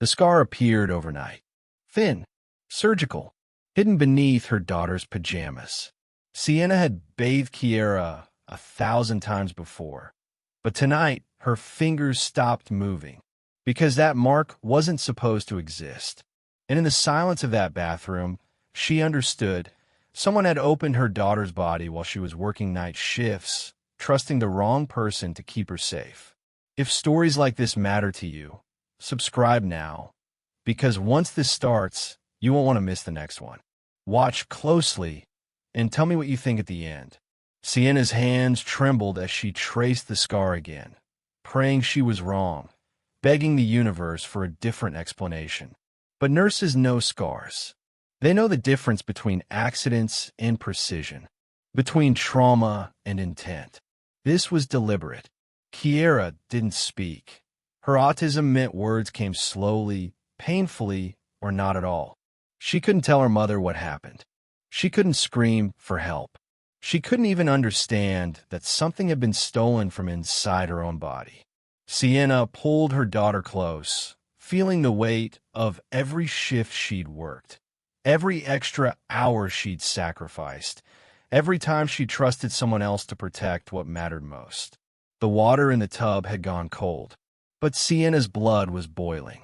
The scar appeared overnight. Thin, surgical, hidden beneath her daughter's pajamas. Sienna had bathed Kiera 1,000 times before, but tonight her fingers stopped moving because that mark wasn't supposed to exist. And in the silence of that bathroom, she understood someone had opened her daughter's body while she was working night shifts, trusting the wrong person to keep her safe. If stories like this matter to you, subscribe now, because once this starts, you won't want to miss the next one. Watch closely and tell me what you think at the end. Sienna's hands trembled as she traced the scar again, praying she was wrong, begging the universe for a different explanation. But nurses know scars. They know the difference between accidents and precision, between trauma and intent. This was deliberate. Kiera didn't speak. Her autism meant words came slowly, painfully, or not at all. She couldn't tell her mother what happened. She couldn't scream for help. She couldn't even understand that something had been stolen from inside her own body. Sienna pulled her daughter close, feeling the weight of every shift she'd worked, every extra hour she'd sacrificed, every time she trusted someone else to protect what mattered most. The water in the tub had gone cold, but Sienna's blood was boiling.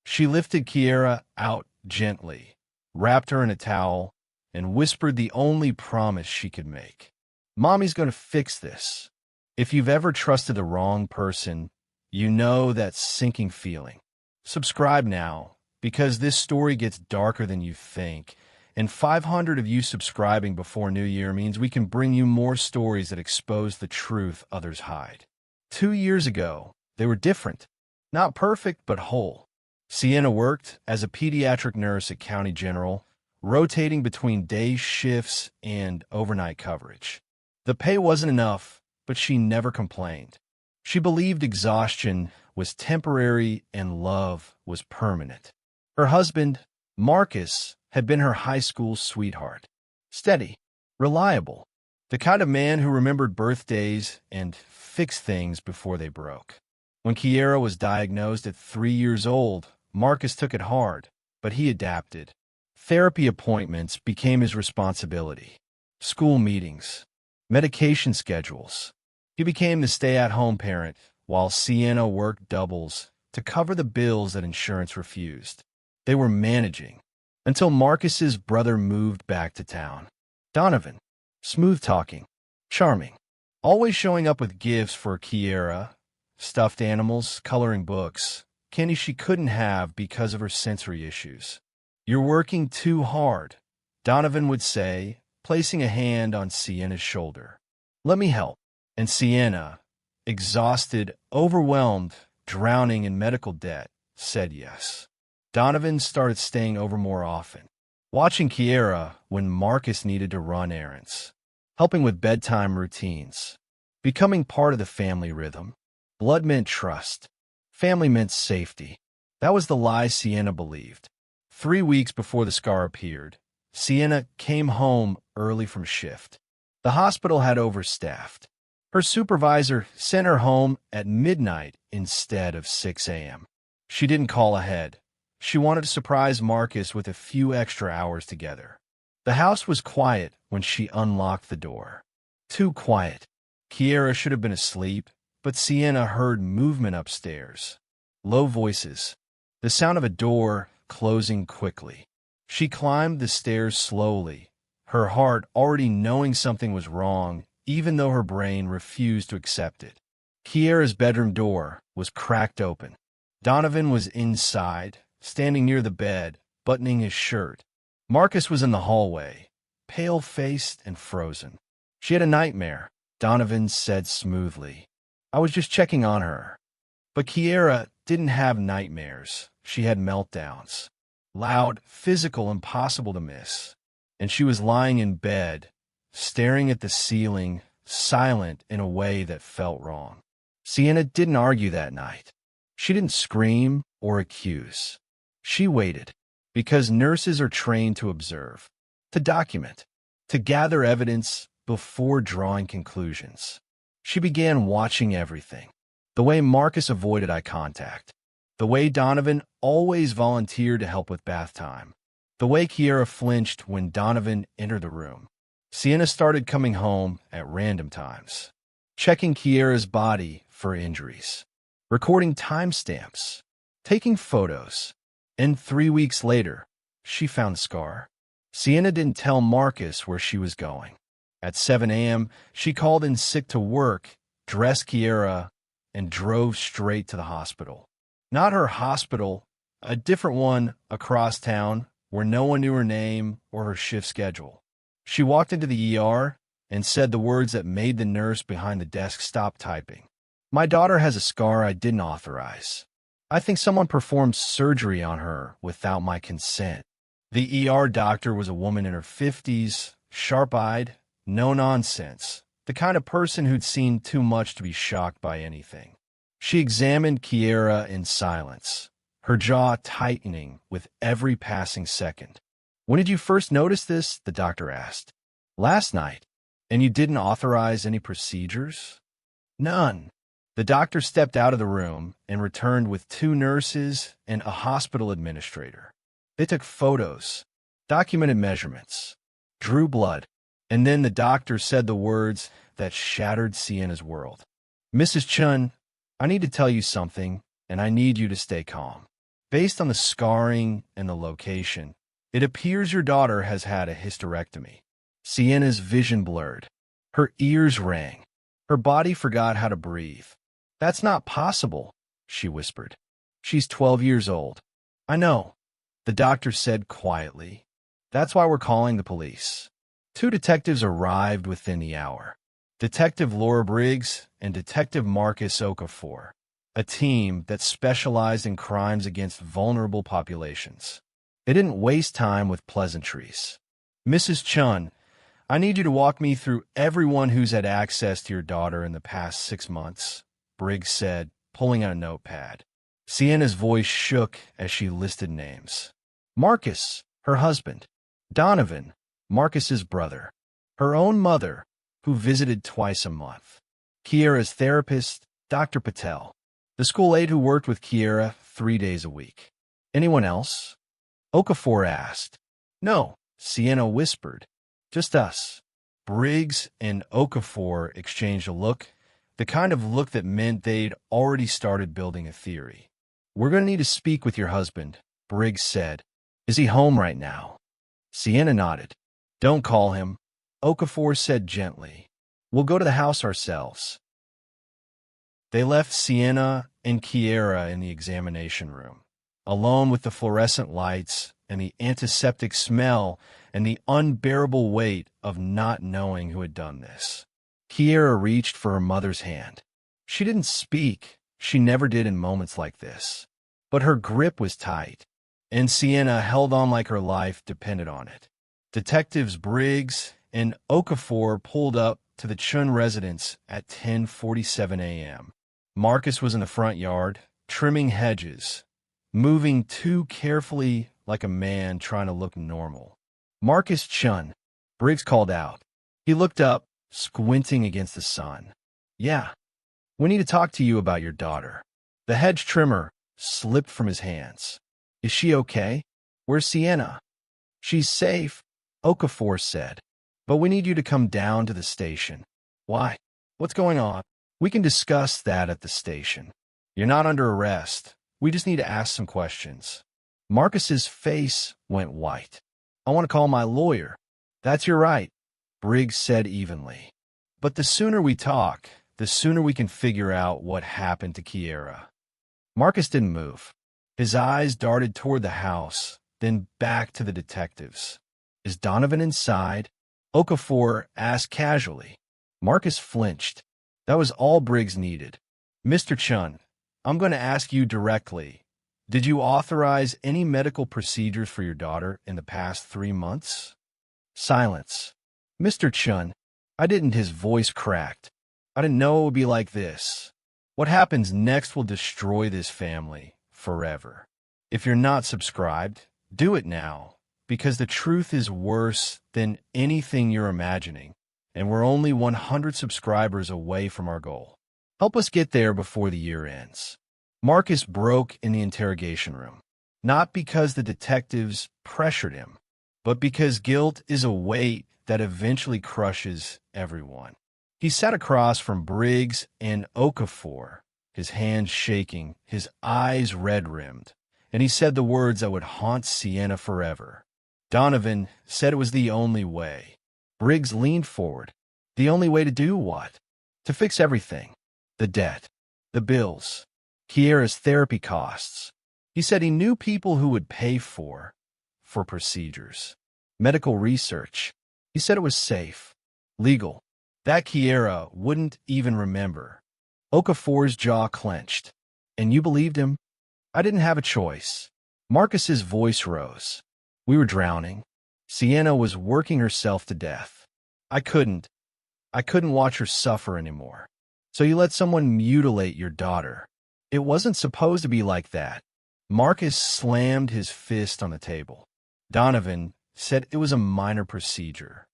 She lifted Kiera out gently, wrapped her in a towel, and whispered the only promise she could make. "Mommy's going to fix this." If you've ever trusted the wrong person, you know that sinking feeling. Subscribe now, because this story gets darker than you think, and 500 of you subscribing before New Year means we can bring you more stories that expose the truth others hide. 2 years ago, they were different. Not perfect, but whole. Sienna worked as a pediatric nurse at County General, rotating between day shifts and overnight coverage. The pay wasn't enough, but she never complained. She believed exhaustion was temporary and love was permanent. Her husband, Marcus, had been her high school sweetheart. Steady, reliable, the kind of man who remembered birthdays and fixed things before they broke. When Kiera was diagnosed at 3 years old, Marcus took it hard, but he adapted. Therapy appointments became his responsibility. School meetings, medication schedules. He became the stay-at-home parent, while Sienna worked doubles to cover the bills that insurance refused. They were managing, until Marcus's brother moved back to town. Donovan, smooth-talking, charming, always showing up with gifts for Kiera, stuffed animals, coloring books, candy she couldn't have because of her sensory issues. "You're working too hard," Donovan would say, placing a hand on Sienna's shoulder. "Let me help." And Sienna, exhausted, overwhelmed, drowning in medical debt, said yes. Donovan started staying over more often, watching Kiera when Marcus needed to run errands, helping with bedtime routines, becoming part of the family rhythm. Blood meant trust. Family meant safety. That was the lie Sienna believed. 3 weeks before the scar appeared, Sienna came home early from shift. The hospital had overstaffed. Her supervisor sent her home at midnight instead of 6 a.m. She didn't call ahead. She wanted to surprise Marcus with a few extra hours together. The house was quiet when she unlocked the door. Too quiet. Kiera should have been asleep, but Sienna heard movement upstairs. Low voices. The sound of a door closing quickly. She climbed the stairs slowly, her heart already knowing something was wrong, even though her brain refused to accept it. Kiera's bedroom door was cracked open. Donovan was inside, standing near the bed, buttoning his shirt. Marcus was in the hallway, pale-faced and frozen. "She had a nightmare," Donovan said smoothly. "I was just checking on her." But Kiera didn't have nightmares. She had meltdowns. Loud, physical, impossible to miss. And she was lying in bed, staring at the ceiling, silent in a way that felt wrong. Sienna didn't argue that night. She didn't scream or accuse. She waited, because nurses are trained to observe, to document, to gather evidence before drawing conclusions. She began watching everything. The way Marcus avoided eye contact, The way Donovan always volunteered to help with bath time. The way Kiera flinched when Donovan entered the room. Sienna started coming home at random times, checking Kiera's body for injuries, recording timestamps, taking photos, and 3 weeks later, she found the scar. Sienna didn't tell Marcus where she was going. At 7 a.m., she called in sick to work, dressed Kiera, and drove straight to the hospital. Not her hospital, a different one across town where no one knew her name or her shift schedule. She walked into the ER and said the words that made the nurse behind the desk stop typing. "My daughter has a scar I didn't authorize. I think someone performed surgery on her without my consent." The ER doctor was a woman in her 50s, sharp-eyed, no nonsense, the kind of person who'd seen too much to be shocked by anything. She examined Kiera in silence, her jaw tightening with every passing second. "When did you first notice this?" the doctor asked. "Last night. And you didn't authorize any procedures?" "None." The doctor stepped out of the room and returned with 2 nurses and a hospital administrator. They took photos, documented measurements, drew blood, and then the doctor said the words that shattered Sienna's world. "Mrs. Chun, I need to tell you something, and I need you to stay calm. Based on the scarring and the location, it appears your daughter has had a hysterectomy." Sienna's vision blurred. Her ears rang. Her body forgot how to breathe. "That's not possible," she whispered. "She's 12 years old." "I know," the doctor said quietly. "That's why we're calling the police." 2 detectives arrived within the hour. Detective Laura Briggs and Detective Marcus Okafor, a team that specialized in crimes against vulnerable populations. They didn't waste time with pleasantries. "Mrs. Chun, I need you to walk me through everyone who's had access to your daughter in the past 6 months," Briggs said, pulling out a notepad. Sienna's voice shook as she listed names. Marcus, her husband. Donovan, Marcus's brother. Her own mother, who visited twice a month. Kiera's therapist, Dr. Patel. The school aide who worked with Kiera 3 days a week. "Anyone else?" Okafor asked. "No," Sienna whispered. "Just us." Briggs and Okafor exchanged a look, the kind of look that meant they'd already started building a theory. "We're going to need to speak with your husband," Briggs said. "Is he home right now?" Sienna nodded. "Don't call him," Okafor said gently. "We'll go to the house ourselves." They left Sienna and Kiera in the examination room, alone with the fluorescent lights and the antiseptic smell and the unbearable weight of not knowing who had done this. Kiera reached for her mother's hand. She didn't speak. She never did in moments like this. But her grip was tight, and Sienna held on like her life depended on it. Detectives Briggs and Okafor pulled up to the Chun residence at 10:47 a.m. Marcus was in the front yard, trimming hedges, moving too carefully like a man trying to look normal. "Marcus Chun," Briggs called out. He looked up, squinting against the sun. "Yeah, we need to talk to you about your daughter." The hedge trimmer slipped from his hands. "Is she okay? Where's Sienna?" "She's safe," Okafor said. "But we need you to come down to the station." "Why? What's going on?" "We can discuss that at the station. You're not under arrest. We just need to ask some questions." Marcus's face went white. "I want to call my lawyer." "That's your right," Briggs said evenly. "But the sooner we talk, the sooner we can figure out what happened to Kiera." Marcus didn't move. His eyes darted toward the house, then back to the detectives. "Is Donovan inside?" Okafor asked casually. Marcus flinched. That was all Briggs needed. "Mr. Chun, I'm going to ask you directly. Did you authorize any medical procedures for your daughter in the past 3 months?" Silence. "Mr. Chun, I didn't." His voice cracked. "I didn't know it would be like this. What happens next will destroy this family forever. If you're not subscribed, do it now, because the truth is worse than anything you're imagining, and we're only 100 subscribers away from our goal. Help us get there before the year ends." Marcus broke in the interrogation room, not because the detectives pressured him, but because guilt is a weight that eventually crushes everyone. He sat across from Briggs and Okafor, his hands shaking, his eyes red-rimmed, and he said the words that would haunt Sienna forever. Donovan said it was the only way. Briggs leaned forward. The only way to do what? To fix everything. The debt. The bills. Kiera's therapy costs. He said he knew people who would pay for procedures. Medical research. He said it was safe. Legal. That Kiera wouldn't even remember. Okafor's jaw clenched. And you believed him? I didn't have a choice. Marcus's voice rose. We were drowning. Sienna was working herself to death. I couldn't watch her suffer anymore. So you let someone mutilate your daughter. It wasn't supposed to be like that. Marcus slammed his fist on the table. Donovan said it was a minor procedure.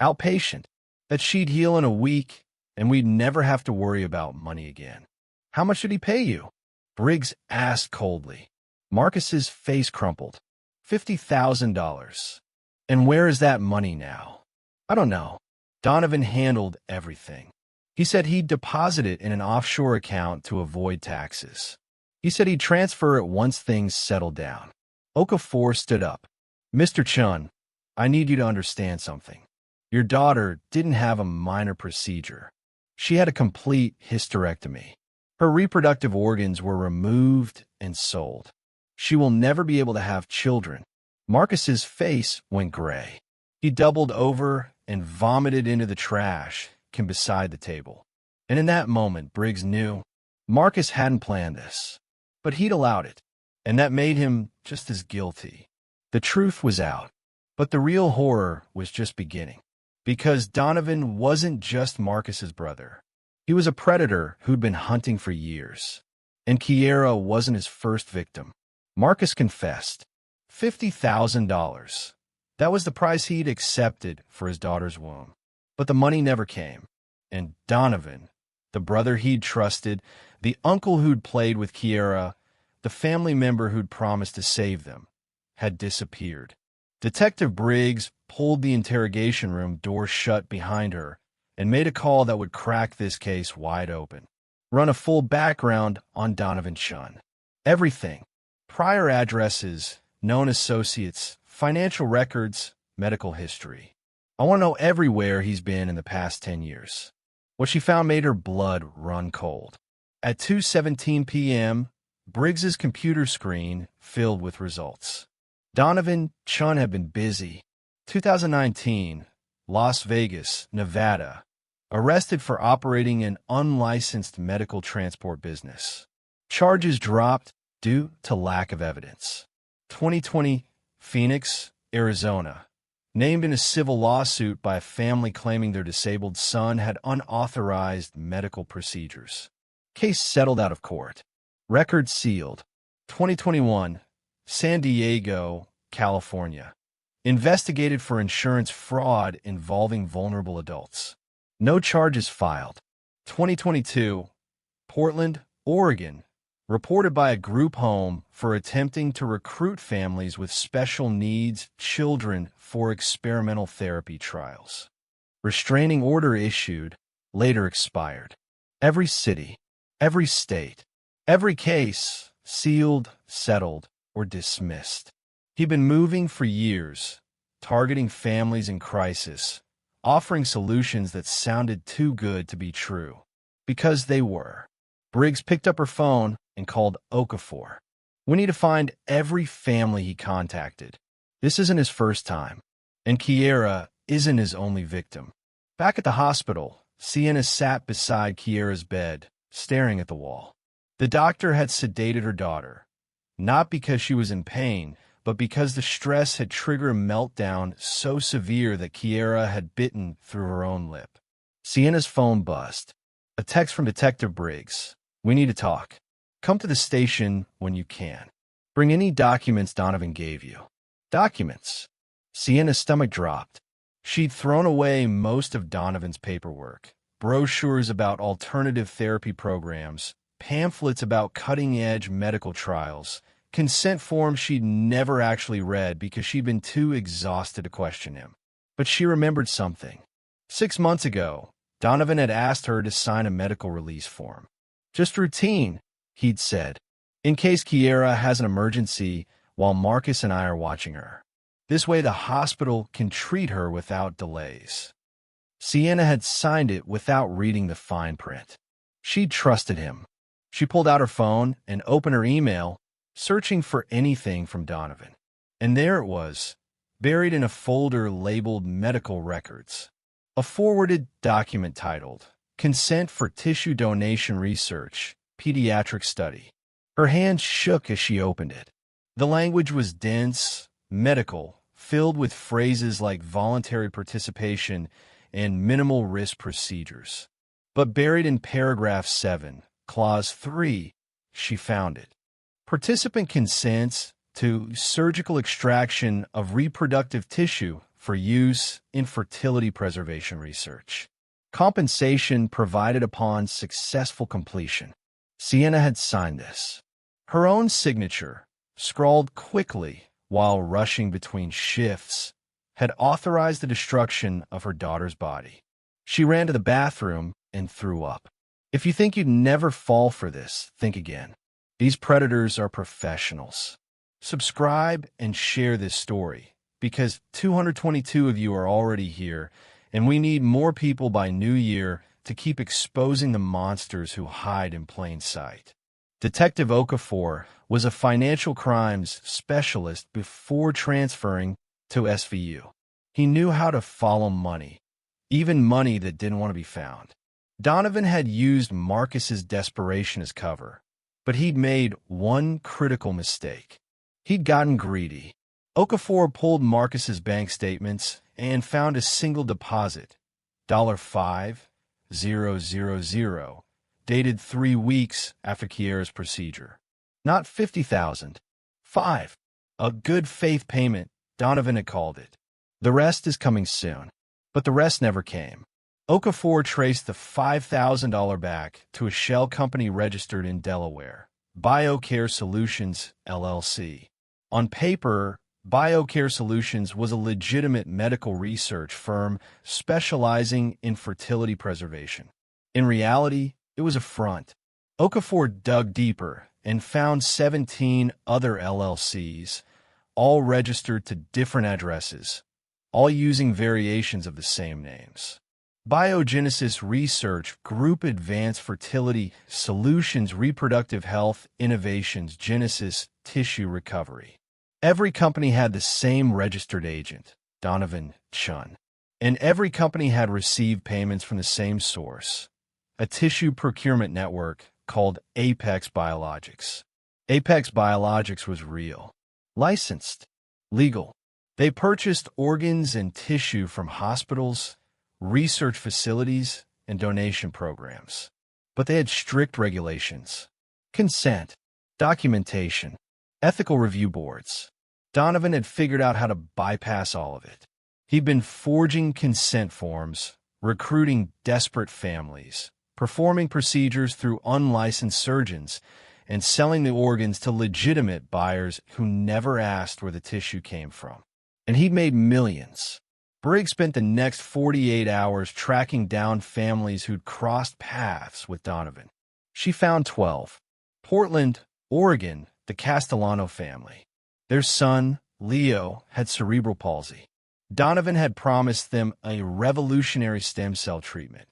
Outpatient. That she'd heal in a week, and we'd never have to worry about money again. How much did he pay you? Briggs asked coldly. Marcus's face crumpled. $50,000. And where is that money now? I don't know. Donovan handled everything. He said he'd deposit it in an offshore account to avoid taxes. He said he'd transfer it once things settled down. Okafor stood up. Mr. Chun, I need you to understand something. Your daughter didn't have a minor procedure. She had a complete hysterectomy. Her reproductive organs were removed and sold. She will never be able to have children. Marcus's face went gray. He doubled over and vomited into the trash beside the table. And in that moment, Briggs knew Marcus hadn't planned this, but he'd allowed it, and that made him just as guilty. The truth was out, but the real horror was just beginning. Because Donovan wasn't just Marcus's brother. He was a predator who'd been hunting for years. And Kiera wasn't his first victim. Marcus confessed. $50,000. That was the price he'd accepted for his daughter's womb. But the money never came. And Donovan, the brother he'd trusted, the uncle who'd played with Kiera, the family member who'd promised to save them, had disappeared. Detective Briggs pulled the interrogation room door shut behind her and made a call that would crack this case wide open. Run a full background on Donovan Chun. Everything. Prior addresses, known associates, financial records, medical history. I want to know everywhere he's been in the past 10 years. What she found made her blood run cold. At 2:17 p.m., Briggs's computer screen filled with results. Donovan Chun had been busy. 2019, Las Vegas, Nevada. Arrested for operating an unlicensed medical transport business. Charges dropped due to lack of evidence. 2020, Phoenix, Arizona. Named in a civil lawsuit by a family claiming their disabled son had unauthorized medical procedures. Case settled out of court. Record sealed. 2021, San Diego, California. Investigated for insurance fraud involving vulnerable adults. No charges filed. 2022, Portland, Oregon. Reported by a group home for attempting to recruit families with special needs children for experimental therapy trials. Restraining order issued, later expired. Every city, every state, every case sealed, settled, or dismissed. He'd been moving for years, targeting families in crisis, offering solutions that sounded too good to be true. Because they were. Briggs picked up her phone and called Okafor. We need to find every family he contacted. This isn't his first time, and Kiera isn't his only victim. Back at the hospital, Sienna sat beside Kiera's bed, staring at the wall. The doctor had sedated her daughter, not because she was in pain, but because the stress had triggered a meltdown so severe that Kiera had bitten through her own lip. Sienna's phone buzzed. A text from Detective Briggs. We need to talk. Come to the station when you can. Bring any documents Donovan gave you. Documents. Sienna's stomach dropped. She'd thrown away most of Donovan's paperwork. Brochures about alternative therapy programs, pamphlets about cutting-edge medical trials, consent forms she'd never actually read because she'd been too exhausted to question him. But she remembered something. 6 months ago, Donovan had asked her to sign a medical release form. Just routine, he'd said, in case Kiera has an emergency while Marcus and I are watching her. This way the hospital can treat her without delays. Sienna had signed it without reading the fine print. She trusted him. She pulled out her phone and opened her email, searching for anything from Donovan. And there it was, buried in a folder labeled Medical Records. A forwarded document titled, Consent for Tissue Donation Research, Pediatric Study. Her hand shook as she opened it. The language was dense, medical, filled with phrases like voluntary participation and minimal risk procedures. But buried in paragraph 7, clause 3, she found it. Participant consents to surgical extraction of reproductive tissue for use in fertility preservation research. Compensation provided upon successful completion. Sienna had signed this. Her own signature, scrawled quickly while rushing between shifts, had authorized the destruction of her daughter's body. She ran to the bathroom and threw up. If you think you'd never fall for this, think again. These predators are professionals. Subscribe and share this story, because 222 of you are already here, and we need more people by New Year to keep exposing the monsters who hide in plain sight. Detective Okafor was a financial crimes specialist before transferring to SVU. He knew how to follow money, even money that didn't want to be found. Donovan had used Marcus's desperation as cover, but he'd made one critical mistake. He'd gotten greedy. Okafor pulled Marcus's bank statements and found a single deposit, $5,000, dated 3 weeks after Kiera's procedure. Not $50,000. 5. A good faith payment, Donovan had called it. The rest is coming soon. But the rest never came. Okafor traced the $5,000 back to a shell company registered in Delaware, BioCare Solutions, LLC. On paper, BioCare Solutions was a legitimate medical research firm specializing in fertility preservation. In reality, it was a front. Okafor dug deeper and found 17 other LLCs, all registered to different addresses, all using variations of the same names. Biogenesis Research Group, Advanced Fertility Solutions, Reproductive Health Innovations, Genesis, Tissue Recovery. Every company had the same registered agent, Donovan Chun. And every company had received payments from the same source, a tissue procurement network called Apex Biologics. Apex Biologics was real, licensed, legal. They purchased organs and tissue from hospitals, research facilities, and donation programs. But they had strict regulations: consent, documentation, ethical review boards. Donovan had figured out how to bypass all of it. He'd been forging consent forms, recruiting desperate families, performing procedures through unlicensed surgeons, and selling the organs to legitimate buyers who never asked where the tissue came from. And he'd made millions. Briggs spent the next 48 hours tracking down families who'd crossed paths with Donovan. She found 12. Portland, Oregon, the Castellano family. Their son, Leo, had cerebral palsy. Donovan had promised them a revolutionary stem cell treatment.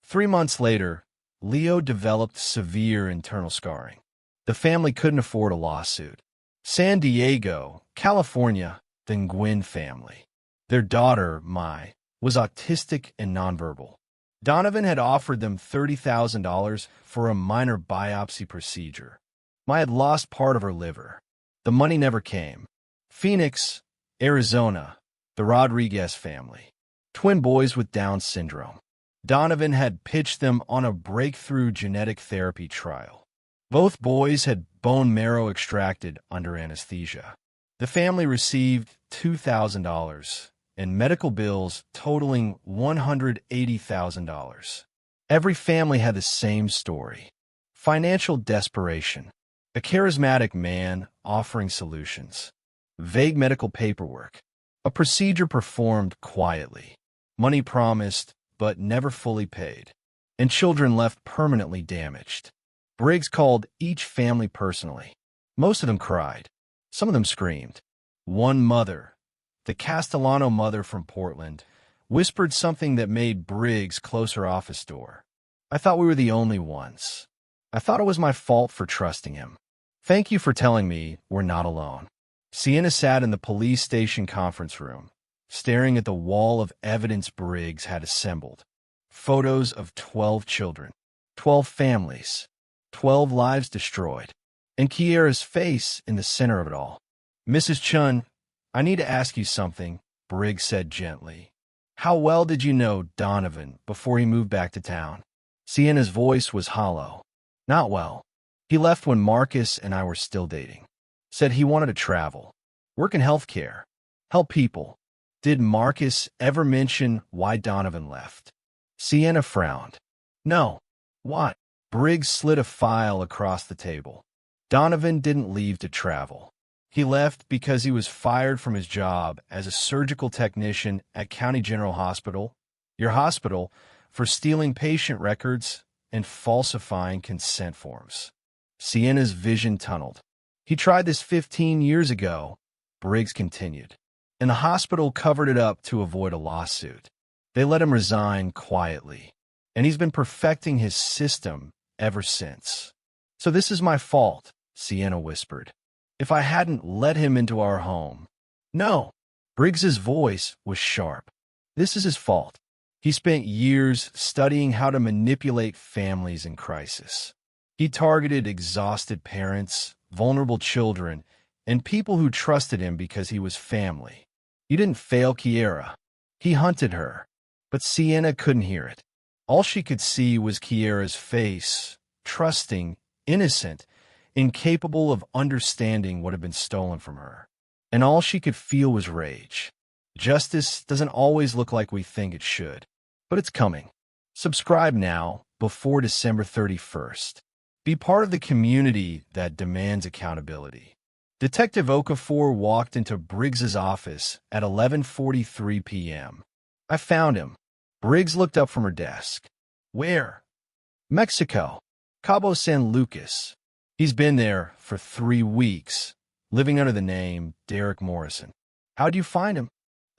3 months later, Leo developed severe internal scarring. The family couldn't afford a lawsuit. San Diego, California, the Nguyen family. Their daughter, Mai, was autistic and nonverbal. Donovan had offered them $30,000 for a minor biopsy procedure. Mai had lost part of her liver. The money never came. Phoenix, Arizona, the Rodriguez family. Twin boys with Down syndrome. Donovan had pitched them on a breakthrough genetic therapy trial. Both boys had bone marrow extracted under anesthesia. The family received $2,000 and medical bills totaling $180,000. Every family had the same story. Financial desperation. A charismatic man offering solutions. Vague medical paperwork. A procedure performed quietly. Money promised, but never fully paid. And children left permanently damaged. Briggs called each family personally. Most of them cried. Some of them screamed. One mother, the Castellano mother from Portland, whispered something that made Briggs close her office door. I thought we were the only ones. I thought it was my fault for trusting him. Thank you for telling me we're not alone. Sienna sat in the police station conference room, staring at the wall of evidence Briggs had assembled. Photos of 12 children, 12 families, 12 lives destroyed, and Kiera's face in the center of it all. Mrs. Chun, I need to ask you something, Briggs said gently. How well did you know Donovan before he moved back to town? Sienna's voice was hollow. Not well. He left when Marcus and I were still dating. Said he wanted to travel, work in healthcare, help people. Did Marcus ever mention why Donovan left? Sienna frowned. No. Why? Briggs slid a file across the table. Donovan didn't leave to travel. He left because he was fired from his job as a surgical technician at County General Hospital, your hospital, for stealing patient records and falsifying consent forms. Sienna's vision tunneled. He tried this 15 years ago, Briggs continued, and the hospital covered it up to avoid a lawsuit. They let him resign quietly, and he's been perfecting his system ever since. So this is my fault, Sienna whispered. If I hadn't let him into our home. No. Briggs's voice was sharp. This is his fault. He spent years studying how to manipulate families in crisis. He targeted exhausted parents, vulnerable children, and people who trusted him because he was family. He didn't fail Kiera. He hunted her. But Sienna couldn't hear it. All she could see was Kiera's face, trusting, innocent, incapable of understanding what had been stolen from her. And all she could feel was rage. Justice doesn't always look like we think it should, but it's coming. Subscribe now before December 31st. Be part of the community that demands accountability. Detective Okafor walked into Briggs's office at 11:43 p.m. I found him. Briggs looked up from her desk. Where? Mexico. Cabo San Lucas. He's been there for 3 weeks, living under the name Derek Morrison. How'd you find him?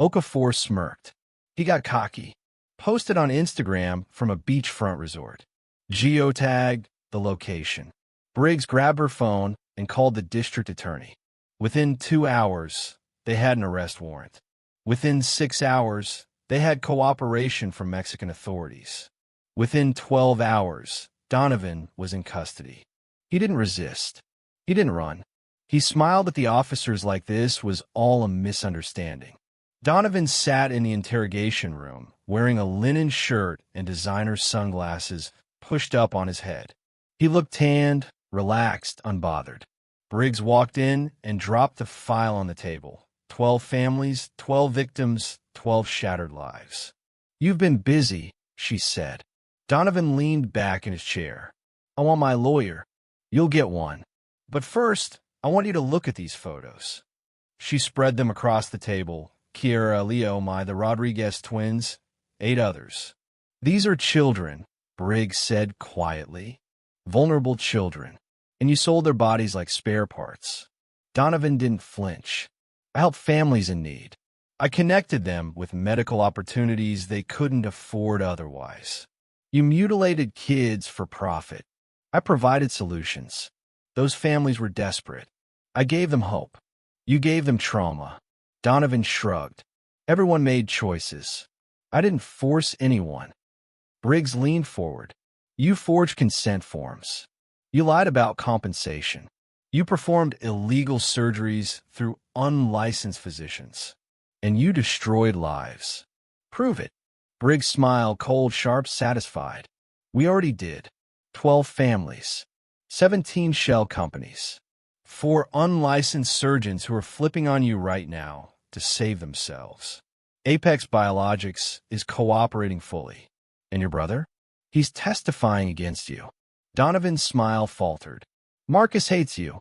Okafor smirked. He got cocky. Posted on Instagram from a beachfront resort. Geotagged the location. Briggs grabbed her phone and called the district attorney. Within 2 hours, they had an arrest warrant. Within 6 hours, they had cooperation from Mexican authorities. Within 12 hours, Donovan was in custody. He didn't resist. He didn't run. He smiled at the officers like this was all a misunderstanding. Donovan sat in the interrogation room, wearing a linen shirt and designer sunglasses pushed up on his head. He looked tanned, relaxed, unbothered. Briggs walked in and dropped the file on the table. 12 families, 12 victims, 12 shattered lives. You've been busy, she said. Donovan leaned back in his chair. I want my lawyer. You'll get one. But first, I want you to look at these photos. She spread them across the table. Kiera, Leo, the Rodriguez twins, 8 others. These are children, Briggs said quietly. Vulnerable children. And you sold their bodies like spare parts. Donovan didn't flinch. I helped families in need. I connected them with medical opportunities they couldn't afford otherwise. You mutilated kids for profit. I provided solutions. Those families were desperate. I gave them hope. You gave them trauma. Donovan shrugged. Everyone made choices. I didn't force anyone. Briggs leaned forward. You forged consent forms. You lied about compensation. You performed illegal surgeries through unlicensed physicians. And you destroyed lives. Prove it. Briggs smiled, cold, sharp, satisfied. We already did. 12 families. 17 shell companies. 4 unlicensed surgeons who are flipping on you right now to save themselves. Apex Biologics is cooperating fully. And your brother? He's testifying against you. Donovan's smile faltered. Marcus hates you,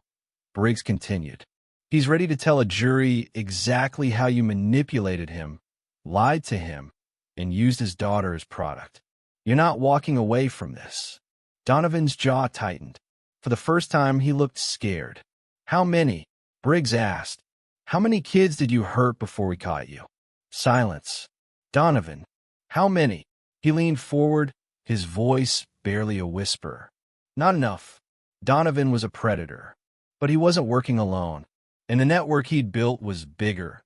Briggs continued. He's ready to tell a jury exactly how you manipulated him, lied to him, and used his daughter as product. You're not walking away from this. Donovan's jaw tightened. For the first time, he looked scared. How many? Briggs asked. How many kids did you hurt before we caught you? Silence. Donovan. How many? He leaned forward, his voice barely a whisper. Not enough. Donovan was a predator. But he wasn't working alone, and the network he'd built was bigger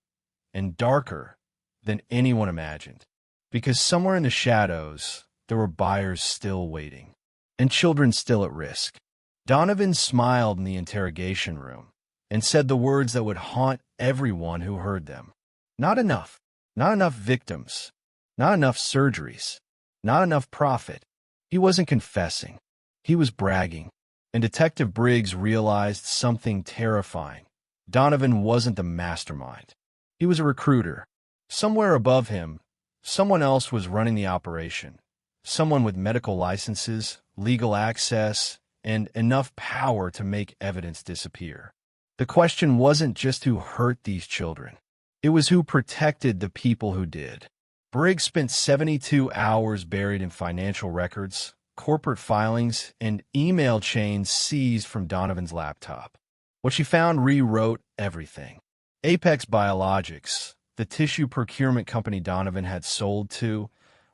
and darker than anyone imagined. Because somewhere in the shadows, there were buyers still waiting, and children still at risk. Donovan smiled in the interrogation room and said the words that would haunt everyone who heard them. Not enough. Not enough victims. Not enough surgeries. Not enough profit. He wasn't confessing. He was bragging. And Detective Briggs realized something terrifying. Donovan wasn't the mastermind. He was a recruiter. Somewhere above him, someone else was running the operation. Someone with medical licenses, legal access, and enough power to make evidence disappear. The question wasn't just who hurt these children. It was who protected the people who did. Briggs spent 72 hours buried in financial records, corporate filings, and email chains seized from Donovan's laptop. What she found rewrote everything. Apex Biologics, the tissue procurement company Donovan had sold to,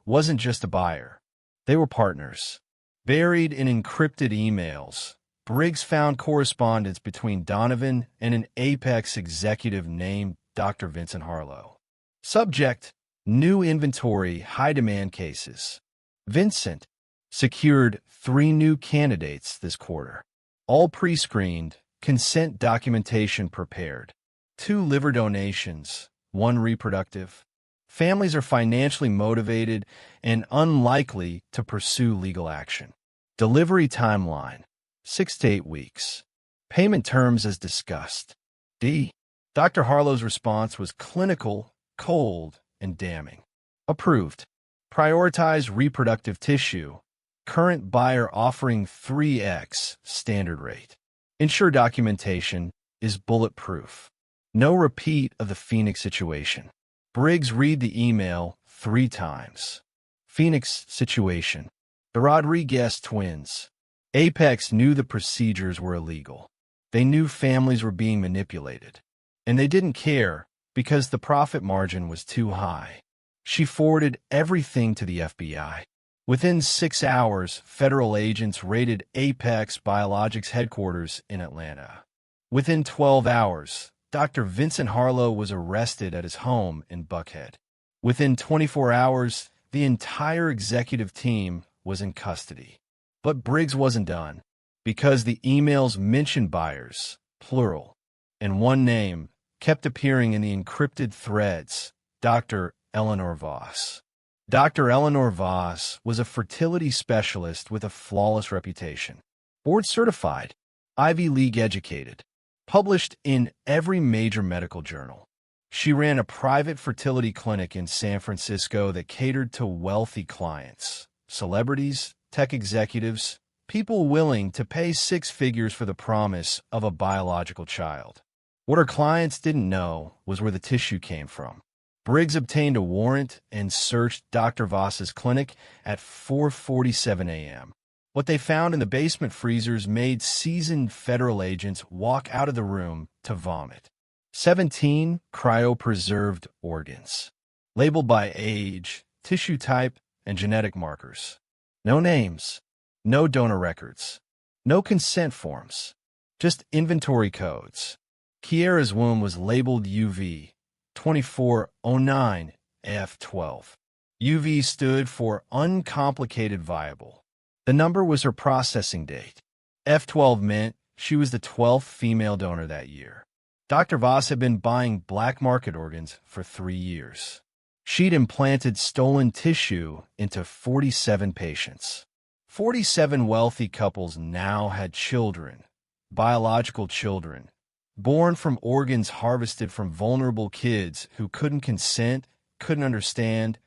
wasn't just a buyer. They were partners. Buried in encrypted emails, Briggs found correspondence between Donovan and an Apex executive named Dr. Vincent Harlow. Subject: new inventory, high-demand cases. Vincent secured 3 new candidates this quarter. All pre-screened, consent documentation prepared. 2 liver donations, 1 reproductive. Families are financially motivated and unlikely to pursue legal action. Delivery timeline: 6 to 8 weeks. Payment terms as discussed. D. Dr. Harlow's response was clinical, cold, and damning. Approved. Prioritize reproductive tissue. Current buyer offering 3x standard rate. Ensure documentation is bulletproof. No repeat of the Phoenix situation. Briggs read the email 3 times. Phoenix situation. The Rodriguez twins. Apex knew the procedures were illegal. They knew families were being manipulated. And they didn't care because the profit margin was too high. She forwarded everything to the FBI. Within 6 hours, federal agents raided Apex Biologics headquarters in Atlanta. Within 12 hours, Dr. Vincent Harlow was arrested at his home in Buckhead. Within 24 hours, the entire executive team was in custody. But Briggs wasn't done, because the emails mentioned buyers, plural, and one name kept appearing in the encrypted threads: Dr. Eleanor Voss. Dr. Eleanor Voss was a fertility specialist with a flawless reputation. Board certified, Ivy League educated, published in every major medical journal. She ran a private fertility clinic in San Francisco that catered to wealthy clients, celebrities, tech executives, people willing to pay 6 figures for the promise of a biological child. What her clients didn't know was where the tissue came from. Briggs obtained a warrant and searched Dr. Voss's clinic at 4:47 a.m. What they found in the basement freezers made seasoned federal agents walk out of the room to vomit. 17 cryopreserved organs, labeled by age, tissue type, and genetic markers. No names, no donor records, no consent forms, just inventory codes. Kiera's womb was labeled UV 2409F12. UV stood for uncomplicated viable. The number was her processing date. F12 meant she was the 12th female donor that year. Dr. Voss had been buying black market organs for 3 years. She'd implanted stolen tissue into 47 patients. 47 wealthy couples now had children, biological children, born from organs harvested from vulnerable kids who couldn't consent, couldn't understand,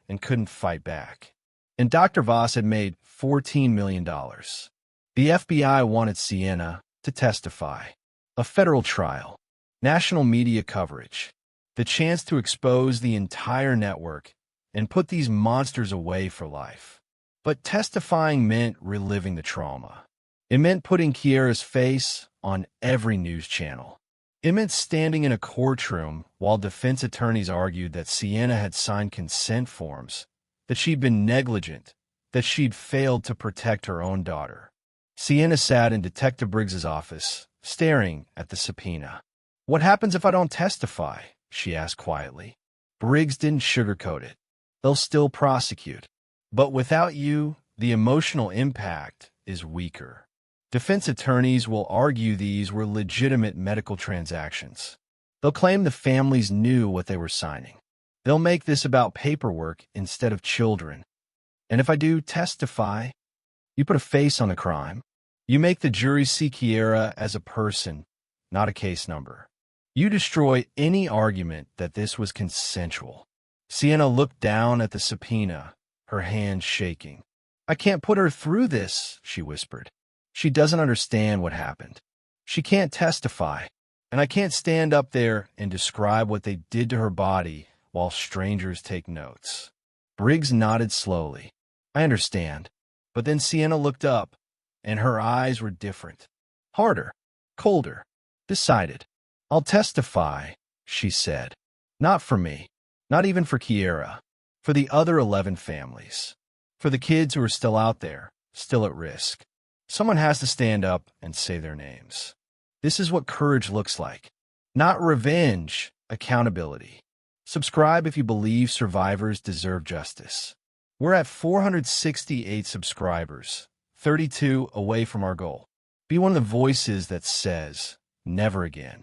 and couldn't fight back. And Dr. Voss had made $14 million. The FBI wanted Sienna to testify. A federal trial, national media coverage, the chance to expose the entire network and put these monsters away for life. But testifying meant reliving the trauma. It meant putting Kiera's face on every news channel. It meant standing in a courtroom while defense attorneys argued that Sienna had signed consent forms, that she'd been negligent, that she'd failed to protect her own daughter. Sienna sat in Detective Briggs's office, staring at the subpoena. "What happens if I don't testify?" she asked quietly. Briggs didn't sugarcoat it. "They'll still prosecute. But without you, the emotional impact is weaker. Defense attorneys will argue these were legitimate medical transactions. They'll claim the families knew what they were signing. They'll make this about paperwork instead of children. And if I do testify, you put a face on the crime. You make the jury see Kiera as a person, not a case number. You destroy any argument that this was consensual." Sienna looked down at the subpoena, her hands shaking. "I can't put her through this," she whispered. "She doesn't understand what happened. She can't testify, and I can't stand up there and describe what they did to her body while strangers take notes." Briggs nodded slowly. "I understand." But then Sienna looked up, and her eyes were different. Harder, colder, decided. "I'll testify," she said. "Not for me, not even for Kiera, for the other 11 families, for the kids who are still out there, still at risk. Someone has to stand up and say their names. This is what courage looks like. Not revenge, accountability. Subscribe if you believe survivors deserve justice. We're at 468 subscribers, 32 away from our goal. Be one of the voices that says, never again.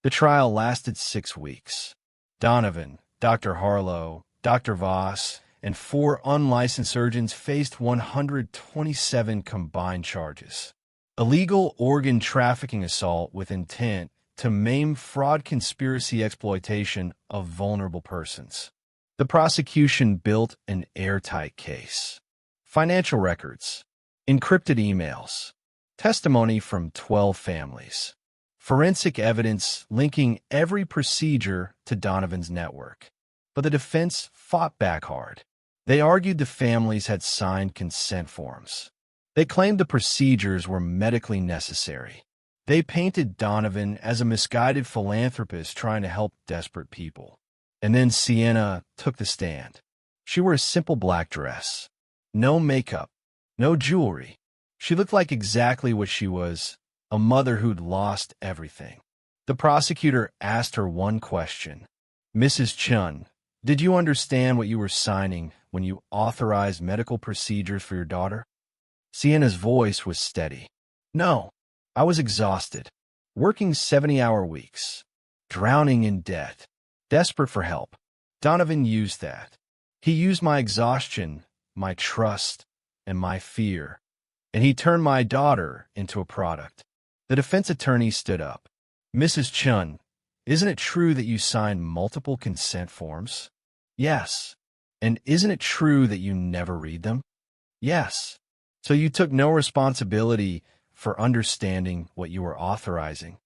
The trial lasted 6 weeks. Donovan, Dr. Harlow, Dr. Voss, and 4 unlicensed surgeons faced 127 combined charges. Illegal organ trafficking assault with intent to maim, fraud, conspiracy, exploitation of vulnerable persons. The prosecution built an airtight case. Financial records, encrypted emails, testimony from 12 families, forensic evidence linking every procedure to Donovan's network. But the defense fought back hard. They argued the families had signed consent forms. They claimed the procedures were medically necessary. They painted Donovan as a misguided philanthropist trying to help desperate people. And then Sienna took the stand. She wore a simple black dress. No makeup. No jewelry. She looked like exactly what she was, a mother who'd lost everything. The prosecutor asked her one question. "Mrs. Chun, did you understand what you were signing when you authorized medical procedures for your daughter?" Sienna's voice was steady. "No, I was exhausted, working 70-hour weeks, drowning in debt, desperate for help. Donovan used that. He used my exhaustion, my trust, and my fear, and he turned my daughter into a product." The defense attorney stood up. "Mrs. Chun, isn't it true that you signed multiple consent forms?" "Yes." "And isn't it true that you never read them?" "Yes." "So you took no responsibility for understanding what you were authorizing?"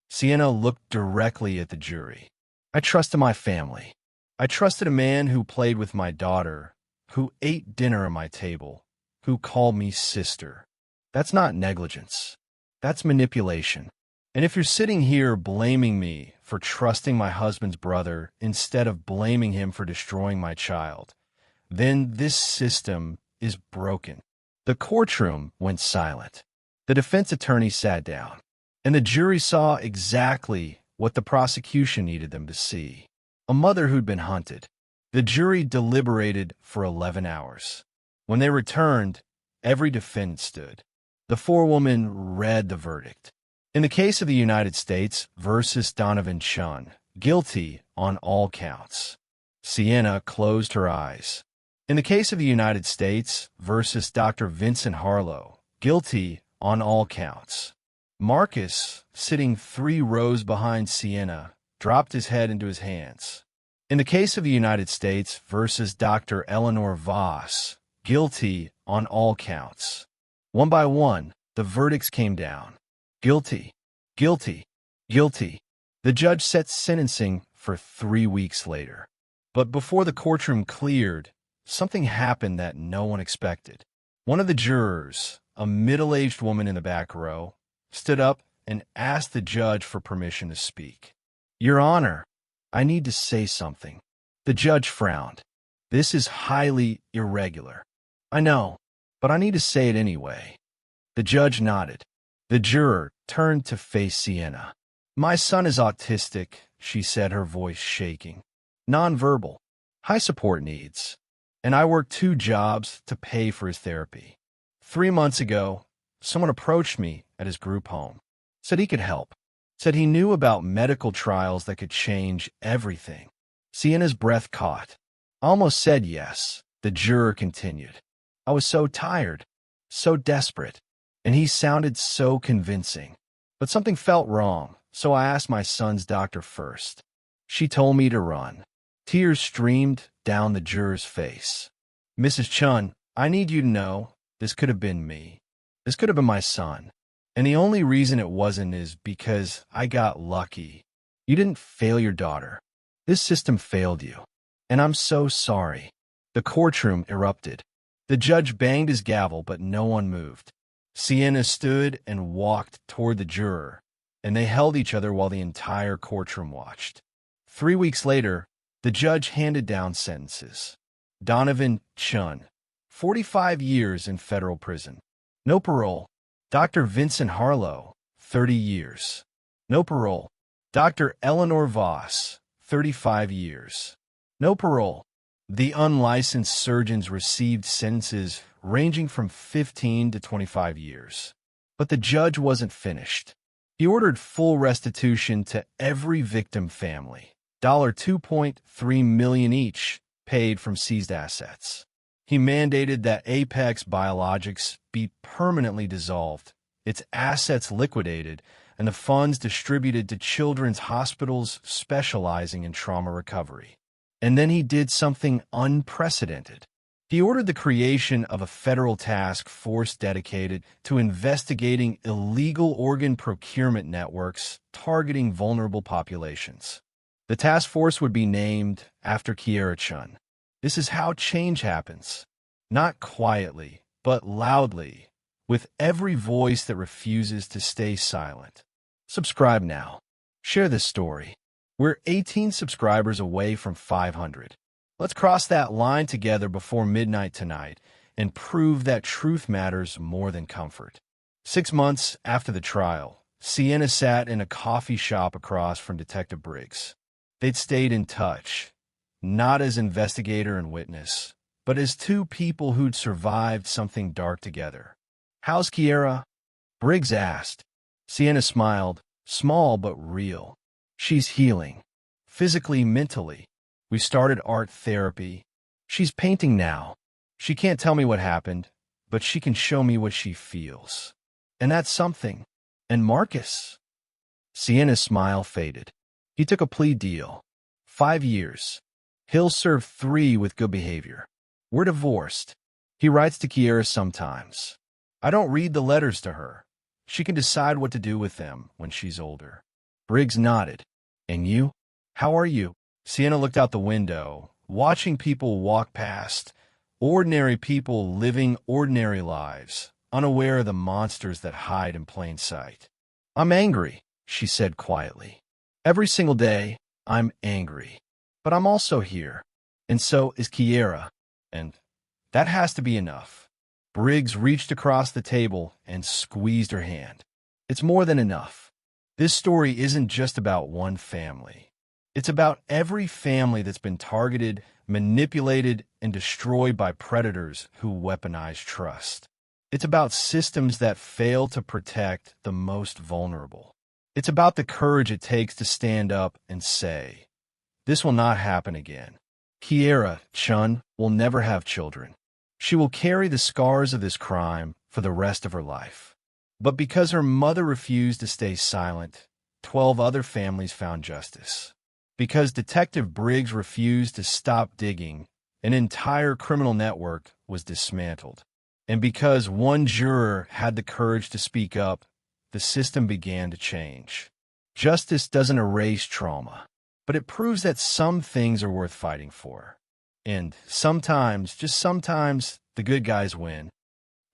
Sienna looked directly at the jury. "I trusted my family. I trusted a man who played with my daughter, who ate dinner at my table, who called me sister. That's not negligence. That's manipulation. And if you're sitting here blaming me for trusting my husband's brother instead of blaming him for destroying my child, then this system is broken." The courtroom went silent. The defense attorney sat down, and the jury saw exactly what the prosecution needed them to see. A mother who'd been hunted. The jury deliberated for 11 hours. When they returned, every defendant stood. The forewoman read the verdict. In the case of the United States versus Donovan Chun, guilty on all counts. Sienna closed her eyes. In the case of the United States versus Dr. Vincent Harlow, guilty on all counts. Marcus, sitting 3 rows behind Sienna, dropped his head into his hands. In the case of the United States versus Dr. Eleanor Voss, guilty on all counts. One by one, The verdicts came down. Guilty, guilty, guilty. The judge set sentencing for 3 weeks later. But before the courtroom cleared, something happened that no one expected. One of the jurors, a middle-aged woman in the back row, stood up and asked the judge for permission to speak. "Your Honor, I need to say something." The judge frowned. "This is highly irregular." "I know, but I need to say it anyway." The judge nodded. The juror turned to face Sienna. "My son is autistic," she said, her voice shaking. "Nonverbal, high support needs, and I work 2 jobs to pay for his therapy. 3 months ago, someone approached me at his group home, said he could help, said he knew about medical trials that could change everything." Sienna's breath caught. "I almost said yes," the juror continued. "I was so tired, so desperate, and he sounded so convincing. But something felt wrong, so I asked my son's doctor first. She told me to run." Tears streamed down the juror's face. "Mrs. Chun, I need you to know this could have been me. This could have been my son. And the only reason it wasn't is because I got lucky. You didn't fail your daughter. This system failed you. And I'm so sorry." The courtroom erupted. The judge banged his gavel, but no one moved. Sienna stood and walked toward the juror, and they held each other while the entire courtroom watched. 3 weeks later, the judge handed down sentences. Donovan Chun, 45 years in federal prison. No parole. Dr. Vincent Harlow, 30 years. No parole. Dr. Eleanor Voss, 35 years. No parole. The unlicensed surgeons received sentences ranging from 15 to 25 years. But the judge wasn't finished. He ordered full restitution to every victim family, $2.3 million each, paid from seized assets. He mandated that Apex Biologics be permanently dissolved, its assets liquidated, and the funds distributed to children's hospitals specializing in trauma recovery. And then he did something unprecedented. He ordered the creation of a federal task force dedicated to investigating illegal organ procurement networks targeting vulnerable populations. The task force would be named after Kiera Chun. This is how change happens. Not quietly, but loudly, with every voice that refuses to stay silent. Subscribe now. Share this story. We're 18 subscribers away from 500. Let's cross that line together before midnight tonight and prove that truth matters more than comfort. 6 months after the trial, Sienna sat in a coffee shop across from Detective Briggs. They'd stayed in touch, not as investigator and witness, but as 2 people who'd survived something dark together. "How's Kiera?" Briggs asked. Sienna smiled, small but real. "She's healing, physically, mentally. We started art therapy. She's painting now. She can't tell me what happened, but she can show me what she feels. And that's something. And Marcus?" Sienna's smile faded. "He took a plea deal. 5 years. He'll serve 3 with good behavior. We're divorced. He writes to Kiera sometimes. I don't read the letters to her. She can decide what to do with them when she's older." Briggs nodded. "And you? How are you?" Sienna looked out the window, watching people walk past, ordinary people living ordinary lives, unaware of the monsters that hide in plain sight. "I'm angry," she said quietly. "Every single day, I'm angry. But I'm also here. And so is Kiera. And that has to be enough." Briggs reached across the table and squeezed her hand. "It's more than enough. This story isn't just about one family. It's about every family that's been targeted, manipulated, and destroyed by predators who weaponize trust. It's about systems that fail to protect the most vulnerable. It's about the courage it takes to stand up and say, this will not happen again. Kiera Chun will never have children. She will carry the scars of this crime for the rest of her life. But because her mother refused to stay silent, 12 other families found justice. Because Detective Briggs refused to stop digging, an entire criminal network was dismantled. And because one juror had the courage to speak up, the system began to change. Justice doesn't erase trauma, but it proves that some things are worth fighting for. And sometimes, just sometimes, the good guys win.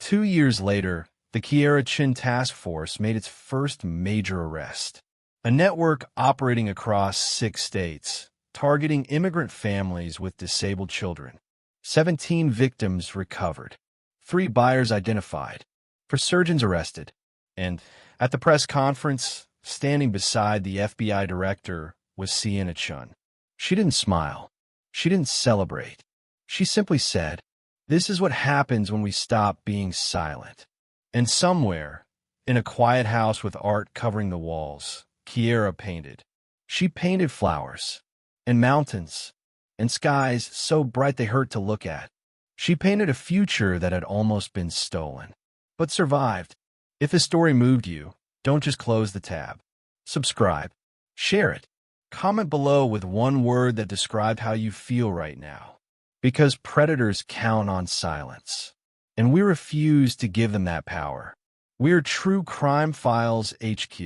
2 years later, the Kiera Chin Task Force made its first major arrest. A network operating across 6 states, targeting immigrant families with disabled children. 17 victims recovered. 3 buyers identified. 4 surgeons arrested. And at the press conference, standing beside the FBI director was Sienna Chun. She didn't smile. She didn't celebrate. She simply said, "This is what happens when we stop being silent." And somewhere, in a quiet house with art covering the walls, Kiera painted. She painted flowers, and mountains, and skies so bright they hurt to look at. She painted a future that had almost been stolen, but survived. If this story moved you, don't just close the tab. Subscribe. Share it. Comment below with one word that described how you feel right now. Because predators count on silence, and we refuse to give them that power. We're True Crime Files HQ,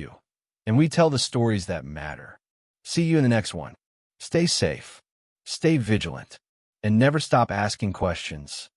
and we tell the stories that matter. See you in the next one. Stay safe, stay vigilant, and never stop asking questions.